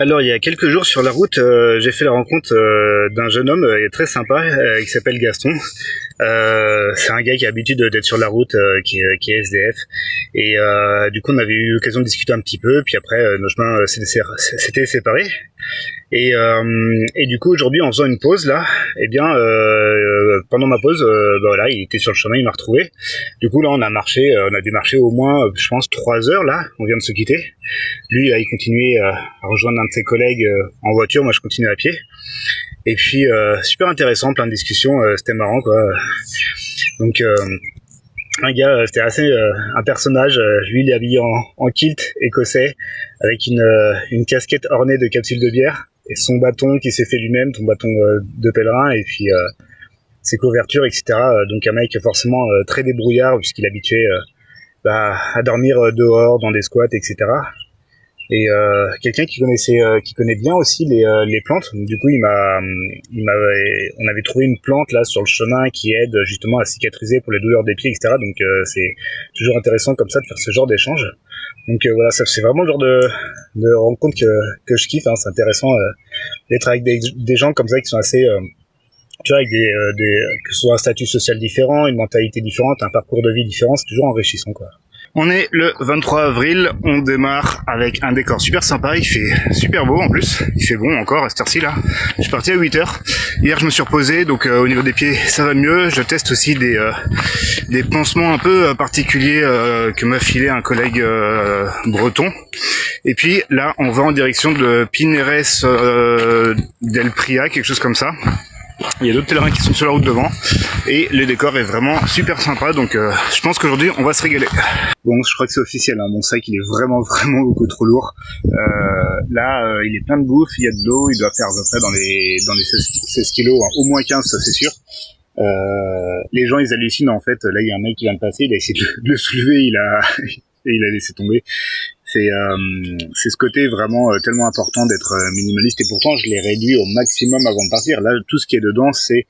Alors il y a quelques jours sur la route, j'ai fait la rencontre d'un jeune homme très sympa qui s'appelle Gaston. C'est un gars qui a l'habitude d'être sur la route, qui est SDF. Et du coup on avait eu l'occasion de discuter un petit peu, puis après nos chemins s'étaient séparés. Et du coup aujourd'hui en faisant une pause là, eh bien pendant ma pause, voilà, il était sur le chemin, il m'a retrouvé. Du coup là on a dû marcher au moins je pense 3 heures là, on vient de se quitter. Lui il continuait à rejoindre un de ses collègues en voiture, moi je continue à pied. Et puis super intéressant, plein de discussions, c'était marrant quoi. Donc un gars, c'était assez un personnage. Lui il est habillé en kilt écossais avec une casquette ornée de capsules de bière et son bâton qui s'est fait lui-même, son bâton de pèlerin, et puis ses couvertures, etc. Donc un mec forcément très débrouillard puisqu'il est habitué à dormir dehors dans des squats, etc. Et quelqu'un qui connaît bien aussi les plantes. Du coup on avait trouvé une plante là sur le chemin qui aide justement à cicatriser pour les douleurs des pieds, etc. Donc c'est toujours intéressant comme ça de faire ce genre d'échange. Donc voilà, ça c'est vraiment le genre de rencontre que je kiffe, hein. C'est intéressant d'être avec des gens comme ça qui sont assez tu vois, avec que ce soit un statut social différent, une mentalité différente, un parcours de vie différent, c'est toujours enrichissant quoi. On est le 23 avril, on démarre avec un décor super sympa, il fait super beau en plus, il fait bon encore à cette heure-ci là. Je suis parti à 8h, hier je me suis reposé, donc au niveau des pieds ça va mieux. Je teste aussi des pansements un peu particuliers que m'a filé un collègue breton. Et puis là on va en direction de Pineres del Pria, quelque chose comme ça. Il y a d'autres pèlerins qui sont sur la route devant et le décor est vraiment super sympa, donc je pense qu'aujourd'hui on va se régaler. Bon, je crois que c'est officiel, hein, mon sac il est vraiment beaucoup trop lourd. Là il est plein de bouffe, il y a de l'eau, il doit faire à peu près dans les 16 kilos, hein, au moins 15 ça c'est sûr. Les gens ils hallucinent en fait, là il y a un mec qui vient de passer, il a essayé de le soulever, il a laissé tomber. C'est ce côté vraiment tellement important d'être minimaliste, et pourtant je l'ai réduit au maximum avant de partir. Là tout ce qui est dedans c'est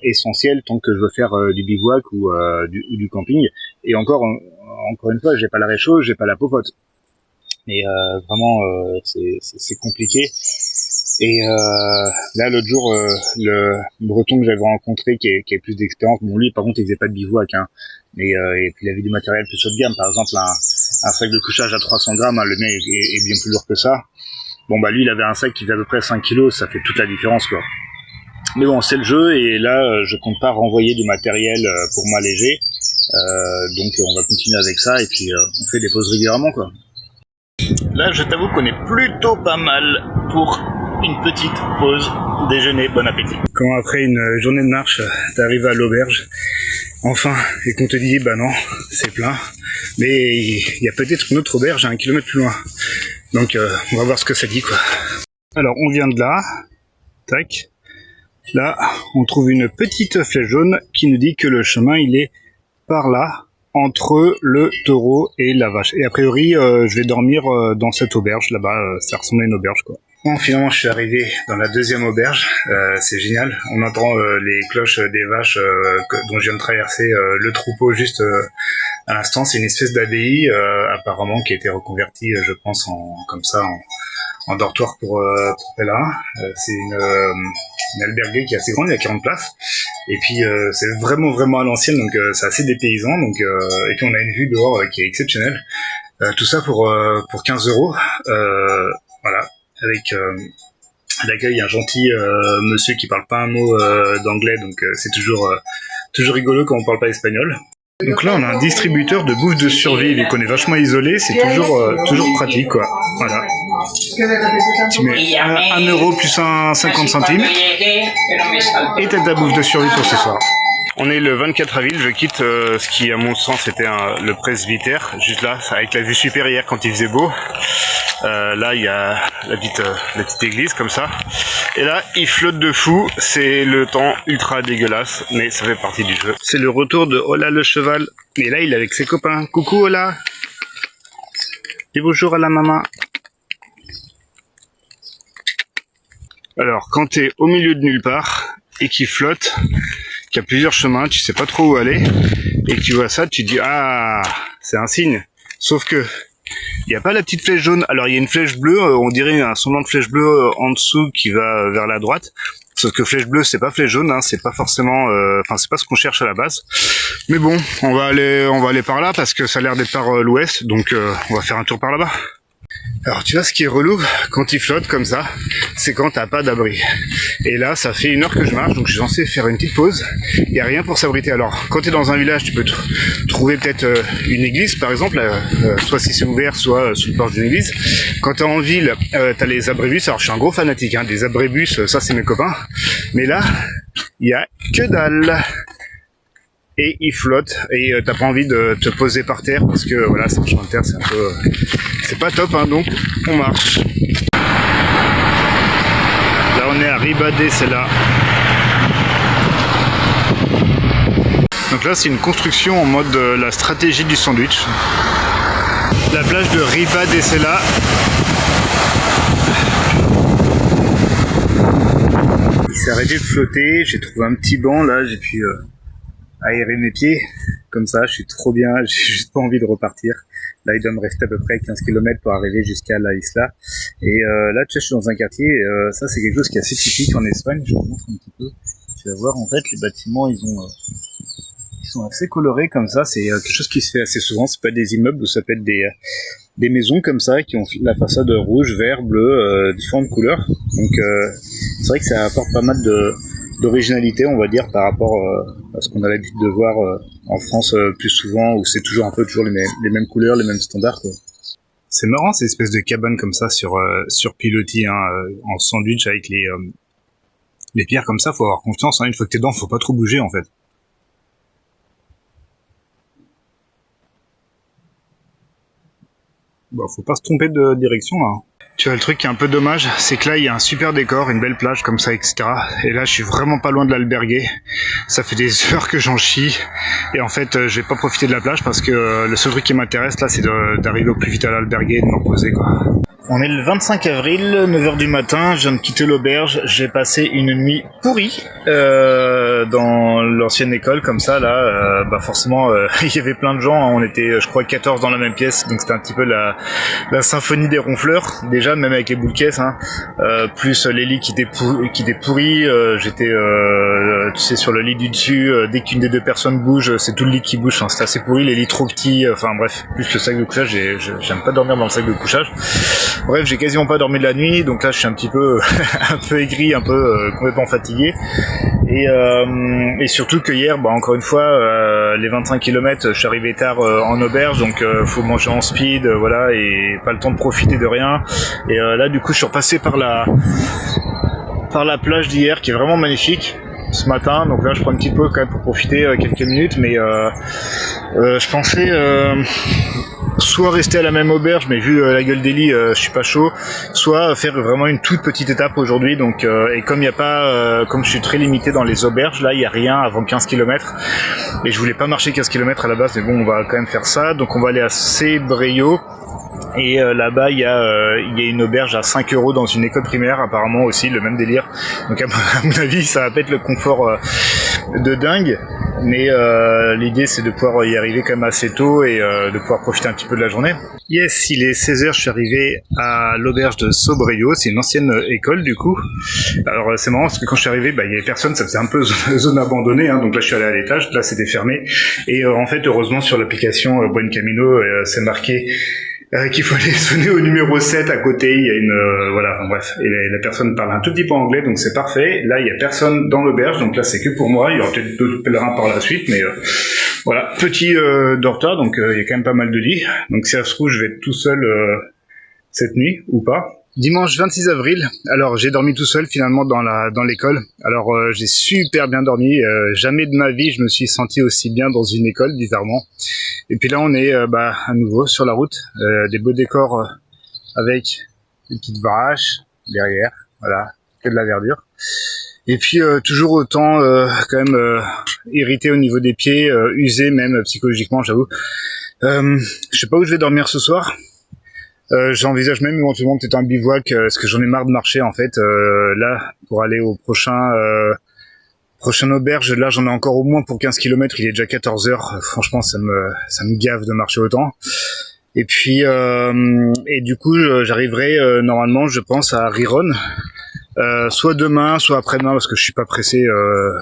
essentiel tant que je veux faire du bivouac ou du camping, et encore une fois j'ai pas la réchaud, j'ai pas la popote, mais vraiment c'est compliqué. Et là l'autre jour le breton que j'avais rencontré qui a plus d'expérience, bon lui par contre il faisait pas de bivouac, hein, mais et puis il avait du matériel plus haut de gamme, par exemple un sac de couchage à 300 grammes, hein, le mien est bien plus lourd que ça. Bon bah lui il avait un sac qui fait à peu près 5 kilos, ça fait toute la différence quoi. Mais bon c'est le jeu, et là je compte pas renvoyer du matériel pour m'alléger, donc on va continuer avec ça, et puis on fait des pauses régulièrement quoi. Là je t'avoue qu'on est plutôt pas mal pour une petite pause déjeuner. Bon appétit. Quand après une journée de marche t'arrives à l'auberge enfin et qu'on te dit bah non c'est plein, mais il y a peut-être une autre auberge à 1 kilomètre plus loin, donc on va voir ce que ça dit quoi. Alors on vient de là, tac, là on trouve une petite flèche jaune qui nous dit que le chemin il est par là entre le taureau et la vache, et a priori je vais dormir dans cette auberge là-bas, ça ressemble à une auberge quoi. Bon, finalement je suis arrivé dans la deuxième auberge, c'est génial, on entend les cloches des vaches dont je viens de traverser le troupeau juste à l'instant. C'est une espèce d'abbaye apparemment qui a été reconvertie je pense en dortoir pour pèlerins. C'est une albergue qui est assez grande, il y a 40 places, et puis c'est vraiment à l'ancienne, donc c'est assez dépaysant, donc et puis on a une vue dehors qui est exceptionnelle. Tout ça pour 15 €, voilà, avec à l'accueil un gentil monsieur qui parle pas un mot d'anglais, donc c'est toujours rigolo quand on parle pas espagnol. Donc là on a un distributeur de bouffe de survie, vu qu'on est vachement isolé, c'est toujours pratique quoi. Voilà. Tu mets 1 euro plus 50 centimes et t'as ta bouffe de survie pour ce soir. On est le 24 avril, je quitte ce qui à mon sens était le presbytère, juste là, avec la vue supérieure quand il faisait beau. Là il y a la petite église comme ça, et là il flotte de fou, c'est le temps ultra dégueulasse, mais ça fait partie du jeu. C'est le retour de Ola le cheval, et là il est avec ses copains. Coucou Ola, dis bonjour à la maman. Alors quand t'es au milieu de nulle part et qu'il flotte, qu'il y a plusieurs chemins, tu sais pas trop où aller, et que tu vois ça, tu dis ah c'est un signe. Sauf que Il n'y a pas la petite flèche jaune. Alors il y a une flèche bleue, on dirait un semblant de flèche bleue en dessous qui va vers la droite. Sauf que flèche bleue, c'est pas flèche jaune, hein, c'est pas forcément, enfin c'est pas ce qu'on cherche à la base. Mais bon, on va aller par là parce que ça a l'air d'être par l'ouest, donc on va faire un tour par là-bas. Alors tu vois, ce qui est relou quand il flotte comme ça, c'est quand t'as pas d'abri. Et là, ça fait 1 heure que je marche, donc je suis censé faire une petite pause. Il y a rien pour s'abriter. Alors, quand t'es dans un village, tu peux trouver peut-être une église, par exemple, soit si c'est ouvert, soit sous le porche d'une église. Quand t'es en ville, t'as les abribus. Alors, je suis un gros fanatique hein, des abribus, ça c'est mes copains. Mais là, il y a que dalle. Et il flotte et t'as pas envie de te poser par terre parce que voilà, c'est un chemin de terre, c'est un peu, c'est pas top hein, donc on marche. Là on est à Ribadesella. Donc là c'est une construction en mode la stratégie du sandwich. La plage de Ribadesella. Il s'est arrêté de flotter, j'ai trouvé un petit banc là, j'ai pu aérer mes pieds, comme ça, je suis trop bien, j'ai juste pas envie de repartir. Là, il doit me rester à peu près 15 km pour arriver jusqu'à la isla. Et là, tu sais, je suis dans un quartier, ça c'est quelque chose qui est assez typique en Espagne, je vous montre un petit peu. Tu vas voir, en fait, les bâtiments, ils sont assez colorés comme ça, c'est quelque chose qui se fait assez souvent, c'est pas des immeubles, ou ça peut être des maisons comme ça, qui ont la façade rouge, vert, bleu, différentes couleurs. Donc, c'est vrai que ça apporte pas mal d'originalité, on va dire, par rapport à ce qu'on a l'habitude de voir en France plus souvent, où c'est toujours les mêmes couleurs, les mêmes standards, quoi. C'est marrant ces espèces de cabanes comme ça sur pilotis, hein, en sandwich avec les pierres comme ça. Faut avoir confiance, hein, une fois que t'es dedans, faut pas trop bouger en fait. Bon, faut pas se tromper de direction là. Tu vois, le truc qui est un peu dommage, c'est que là, il y a un super décor, une belle plage comme ça, etc. Et là, je suis vraiment pas loin de l'alberguer. Ça fait des heures que j'en chie. Et en fait, je vais pas profiter de la plage parce que le seul truc qui m'intéresse là, c'est d'arriver au plus vite à l'alberguer et de me reposer, quoi. On est le 25 avril, 9h du matin, je viens de quitter l'auberge, j'ai passé une nuit pourrie dans l'ancienne école comme ça là, forcément il y avait plein de gens, hein, on était je crois 14 dans la même pièce, donc c'était un petit peu la symphonie des ronfleurs, déjà même avec les boules caisses, hein, plus les lits qui étaient pourris, j'étais tu sais sur le lit du dessus, dès qu'une des deux personnes bouge, c'est tout le lit qui bouge, enfin c'était assez pourri, les lits trop petits, enfin bref, plus le sac de couchage, j'aime pas dormir dans le sac de couchage. Bref, j'ai quasiment pas dormi de la nuit, donc là je suis un petit peu un peu aigri, un peu complètement fatigué. Et surtout que hier, encore une fois, les 25 km, je suis arrivé tard en auberge, donc faut manger en speed, voilà, et pas le temps de profiter de rien. Et là du coup je suis repassé par la plage d'hier qui est vraiment magnifique ce matin, donc là je prends une petite pause quand même pour profiter quelques minutes, mais je pensais soit rester à la même auberge, mais vu la gueule des lits, je suis pas chaud, soit faire vraiment une toute petite étape aujourd'hui, donc et comme il y a pas comme je suis très limité dans les auberges, là il y a rien avant 15 km et je voulais pas marcher 15 km à la base, mais bon on va quand même faire ça, donc on va aller à Sebreio. Et là-bas, il y a une auberge à 5 € dans une école primaire, apparemment aussi, le même délire. Donc à mon avis, ça va pas être le confort de dingue. Mais l'idée, c'est de pouvoir y arriver quand même assez tôt et de pouvoir profiter un petit peu de la journée. Yes, il est 16h, je suis arrivé à l'auberge de Sobreio. C'est une ancienne école, du coup. Alors c'est marrant, parce que quand je suis arrivé, il y avait personne, ça faisait un peu zone abandonnée. Hein, donc là, je suis allé à l'étage, là, c'était fermé. Et en fait, heureusement, sur l'application Buen Camino, c'est marqué qu'il faut aller sonner au numéro 7 à côté, il y a une voilà, bref, et la personne parle un tout petit peu anglais, donc c'est parfait. Là il y a personne dans l'auberge, donc là c'est que pour moi, il y aura peut-être d'autres pèlerins par la suite, mais voilà, petit dortoir, donc il y a quand même pas mal de lits, donc si ça se trouve je vais être tout seul cette nuit ou pas. Dimanche 26 avril, alors j'ai dormi tout seul finalement dans l'école. Alors j'ai super bien dormi, jamais de ma vie je me suis senti aussi bien dans une école, bizarrement. Et puis là on est à nouveau sur la route, des beaux décors avec des petites vaches derrière, voilà, que de la verdure. Et puis toujours autant quand même irrité au niveau des pieds, usé même psychologiquement, j'avoue. Je sais pas où je vais dormir ce soir. J'envisage même éventuellement peut-être un bivouac, parce que j'en ai marre de marcher en fait. Là, pour aller au prochaine auberge, là j'en ai encore au moins pour 15 km, il est déjà 14h. Franchement, ça me gave de marcher autant. Et puis et du coup j'arriverai normalement je pense à Riron, soit demain soit après-demain parce que je suis pas pressé.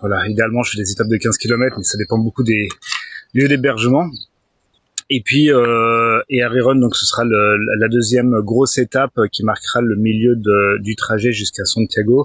Voilà, idéalement je fais des étapes de 15 km mais ça dépend beaucoup des lieux d'hébergement. Et puis et à Riron, donc ce sera la deuxième grosse étape qui marquera le milieu du trajet jusqu'à Santiago.